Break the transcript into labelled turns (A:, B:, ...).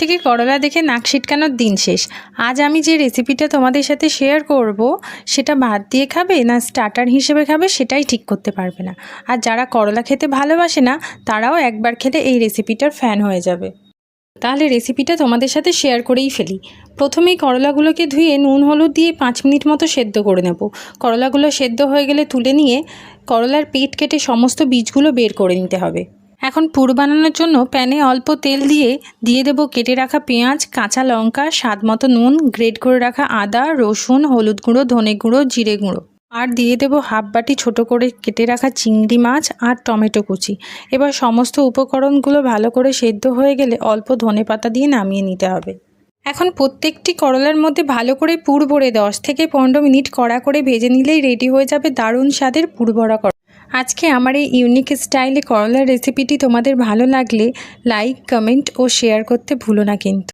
A: থেকে করলা দেখে নাক সিটকানোর দিন শেষ। আজ আমি যে রেসিপিটা তোমাদের সাথে শেয়ার করব সেটা ভাত দিয়ে খাবে না স্টার্টার হিসেবে খাবে সেটাই ঠিক করতে পারবে না। আর যারা করলা খেতে ভালোবাসে না তারাও একবার খেলে এই রেসিপিটার ফ্যান হয়ে যাবে। তাহলে রেসিপিটা তোমাদের সাথে শেয়ার করেই ফেলি। প্রথমেই করলাগুলোকে ধুয়ে নুন হলুদ দিয়ে 5 মিনিট মতো সেদ্ধ করে নেব। করলাগুলো সেদ্ধ হয়ে গেলে তুলে নিয়ে করলার পেট কেটে সমস্ত বীজগুলো বের করে নিতে হবে। এখন পুর বানানোর জন্য প্যানে অল্প তেল দিয়ে দেব কেটে রাখা পেঁয়াজ, কাঁচা লঙ্কা, স্বাদ মতো নুন, গ্রেট করে রাখা আদা, রসুন, হলুদ গুঁড়ো, ধনে গুঁড়ো, জিরে গুঁড়ো, আর দিয়ে দেব হাফ বাটি ছোট করে কেটে রাখা চিংড়ি মাছ আর টমেটো কুচি। এবার সমস্ত উপকরণগুলো ভালো করে সেদ্ধ হয়ে গেলে অল্প ধনেপাতা দিয়ে নামিয়ে নিতে হবে। এখন প্রত্যেকটি করলার মধ্যে ভালো করে পুর ভরে 10 থেকে 15 মিনিট কড়া করে ভেজে নিলেই রেডি হয়ে যাবে দারুণ স্বাদের পুর ভরা করলা। আজকে আমার এই ইউনিক স্টাইলে করলার রেসিপিটি তোমাদের ভালো লাগলে লাইক, কমেন্ট ও শেয়ার করতে ভুলো না কিন্তু।